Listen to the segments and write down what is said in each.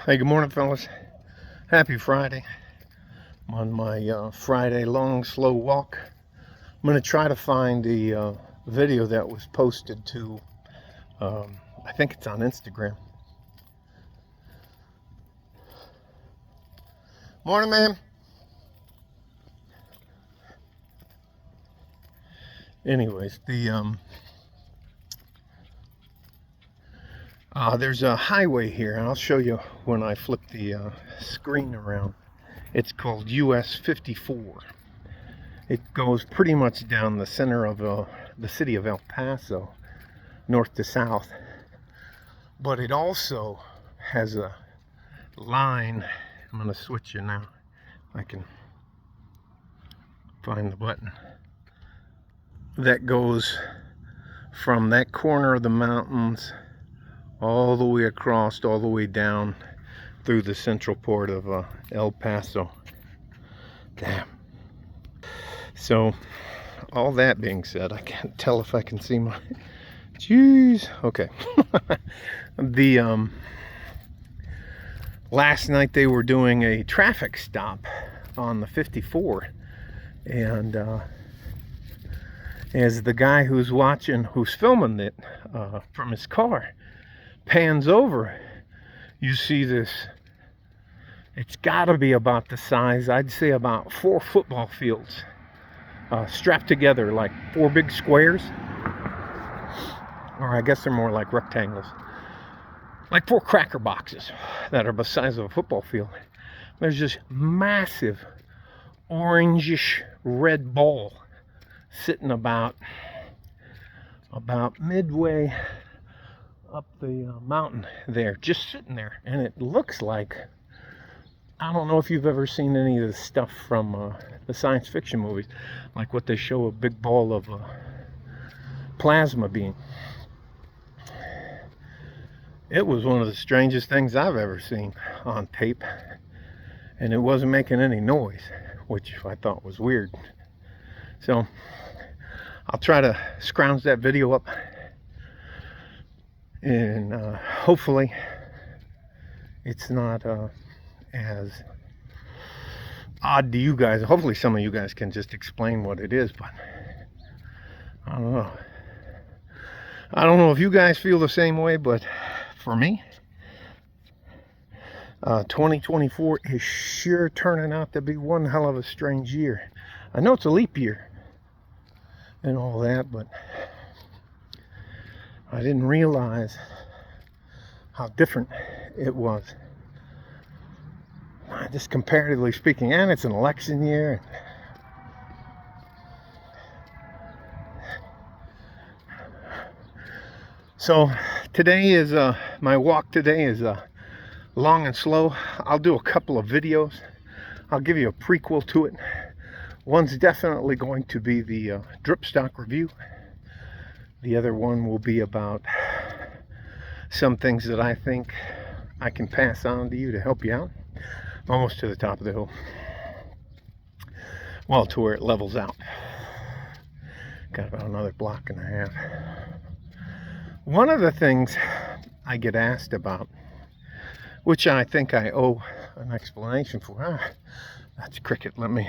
Hey, good morning, fellas. Happy Friday. I'm on my Friday long, slow walk. I'm going to try to find the video that was posted to, I think it's on Instagram. Morning, ma'am. Anyways, there's a highway here, and I'll show you when I flip the screen around. It's called US 54. It goes pretty much down the center of the city of El Paso, north to south. But it also has a line. I'm going to switch you now. I can find the button. That goes from that corner of the mountains all the way across, all the way down through the central port of El Paso. Damn. So, all that being said, I can't tell if I can see my... Jeez. Okay. Last night they were doing a traffic stop on the 54, and as the guy who's filming it from his car pans over, you see this. It's got to be about the size, I'd say about 4 football fields strapped together like 4 big squares, or I guess they're more like rectangles, like 4 cracker boxes that are the size of a football field. There's this massive orangish red ball sitting about midway up the mountain there, just sitting there. And it looks like, I don't know if you've ever seen any of the stuff from the science fiction movies, like what they show a big ball of plasma being. It was one of the strangest things I've ever seen on tape, and it wasn't making any noise, which I thought was weird. So I'll try to scrounge that video up, and hopefully it's not as odd to you guys. Hopefully some of you guys can just explain what it is, but I don't know. I don't know if you guys feel the same way, but for me, 2024 is sure turning out to be one hell of a strange year. I know it's a leap year and all that, but I didn't realize how different it was. Just comparatively speaking, and it's an election year. So today is my walk today is long and slow. I'll do a couple of videos. I'll give you a prequel to it. One's definitely going to be the drip stock review. The other one will be about some things that I think I can pass on to you to help you out. I'm almost to the top of the hill. Well, to where it levels out. Got about another block and a half. One of the things I get asked about, which I think I owe an explanation for. That's cricket. Let me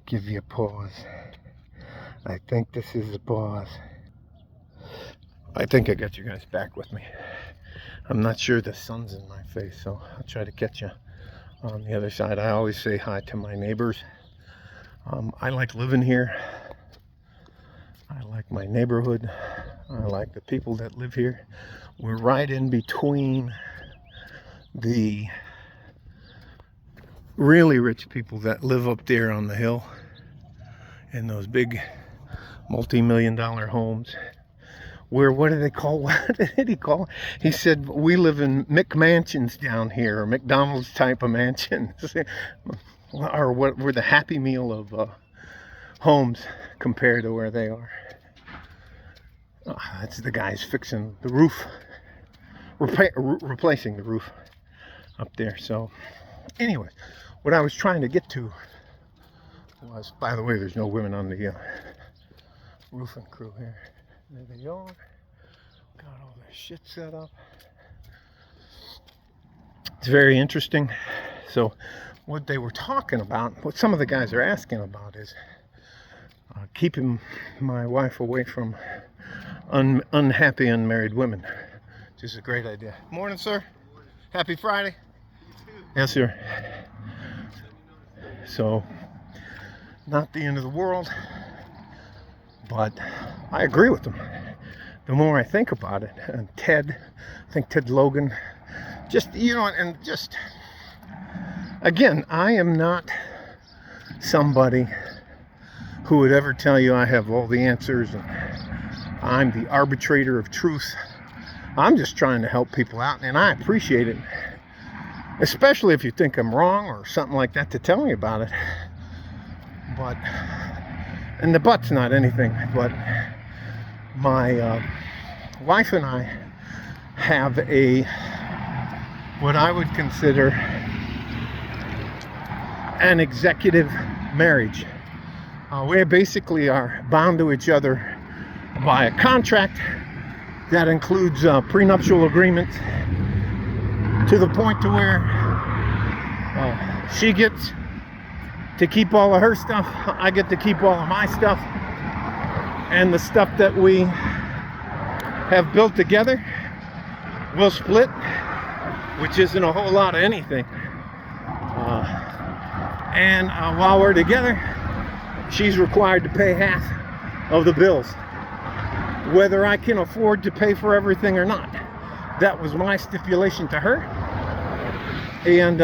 give you a pause. I think this is a pause. I think I got you guys back with me. I'm not sure the sun's in my face, so I'll try to catch you on the other side. I always say hi to my neighbors. I like living here. I like my neighborhood. I like the people that live here. We're right in between the really rich people that live up there on the hill in those big multi-million-dollar homes. What do they call, what did he call it? He said, we live in McMansions down here, or McDonald's type of mansions. Or what we're the Happy Meal of homes compared to where they are. That's the guys fixing the roof, replacing the roof up there. So anyway, what I was trying to get to was, by the way, there's no women on the roofing crew here. There they are. Got all their shit set up. It's very interesting. So what they were talking about, what some of the guys are asking about is keeping my wife away from unhappy unmarried women, which is a great idea. Morning, sir. Happy Friday. Yes, sir. So, not the end of the world, but I agree with them. The more I think about it, and I think Ted Logan, just, you know, and just, again, I am not somebody who would ever tell you I have all the answers and I'm the arbitrator of truth. I'm just trying to help people out, and I appreciate it, especially if you think I'm wrong or something like that, to tell me about it. But, and the but's not anything, but my wife and I have what I would consider an executive marriage. We basically are bound to each other by a contract that includes prenuptial agreements, to the point to where she gets to keep all of her stuff, I get to keep all of my stuff, and the stuff that we have built together we'll split, which isn't a whole lot of anything. And while we're together, she's required to pay half of the bills, whether I can afford to pay for everything or not. That was my stipulation to her. And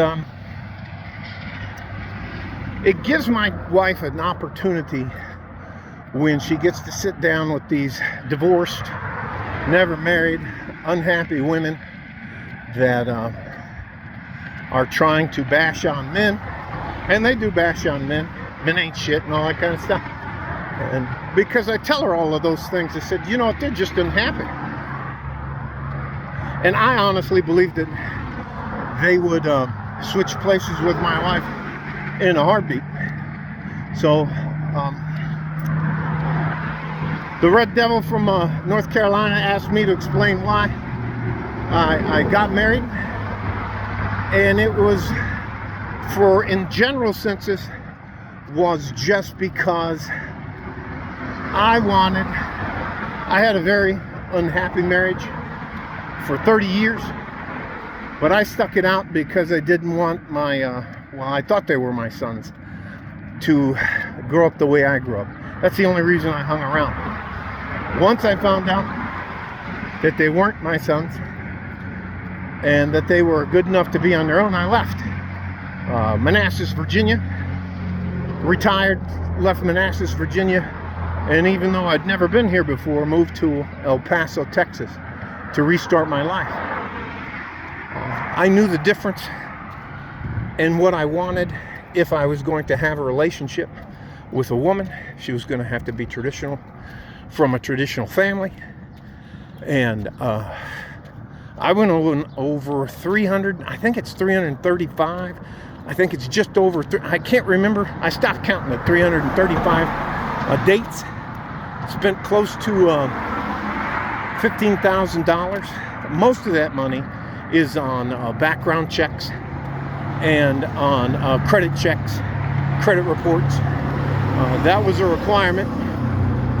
it gives my wife an opportunity when she gets to sit down with these divorced, never married, unhappy women that are trying to bash on men. And they do bash on men. Men ain't shit and all that kind of stuff. And because I tell her all of those things, I said, you know what, they're just unhappy. And I honestly believe that they would switch places with my wife in a heartbeat. So, the Red Devil from North Carolina asked me to explain why I got married. And it was, in general senses, was just because I had a very unhappy marriage for 30 years, but I stuck it out because I didn't want my, well, I thought they were my sons, to grow up the way I grew up. That's the only reason I hung around. Once I found out that they weren't my sons and that they were good enough to be on their own, I left. Manassas, Virginia, retired, left Manassas, Virginia, and even though I'd never been here before, moved to El Paso, Texas to restart my life. I knew the difference in what I wanted. If I was going to have a relationship with a woman, she was going to have to be traditional, from a traditional family. And I went over 300, I think it's 335. I think it's just over, I can't remember. I stopped counting at 335 dates. Spent close to $15,000. Most of that money is on background checks and on credit checks, credit reports. That was a requirement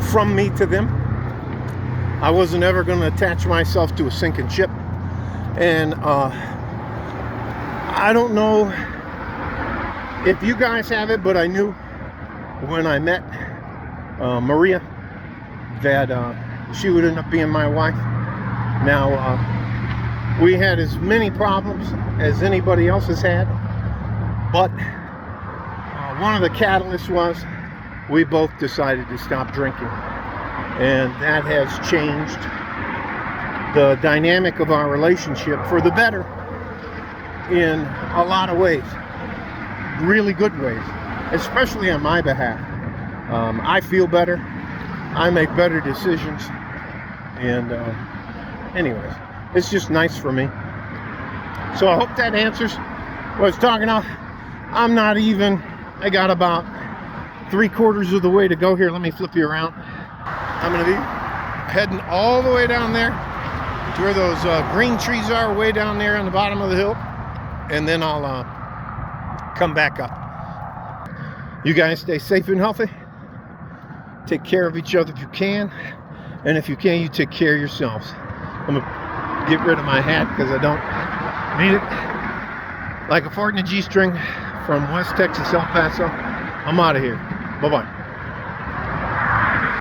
from me to them. I wasn't ever going to attach myself to a sinking ship. And I don't know if you guys have it, but I knew when I met Maria that she would end up being my wife. Now, we had as many problems as anybody else has had, but one of the catalysts was we both decided to stop drinking, and that has changed the dynamic of our relationship for the better in a lot of ways, really good ways, especially on my behalf. I feel better, I make better decisions, and anyways, it's just nice for me. So I hope that answers what I was talking about. I'm not even, I got about 3/4 of the way to go here. Let me flip you around. I'm going to be heading all the way down there to where those green trees are, way down there on the bottom of the hill. and then I'll come back up. You guys stay safe and healthy. Take care of each other if you can. And if you can, you take care of yourselves. I'm going to get rid of my hat because I don't need it. Like a fart in a G-string from West Texas, El Paso. I'm out of here. Bye-bye.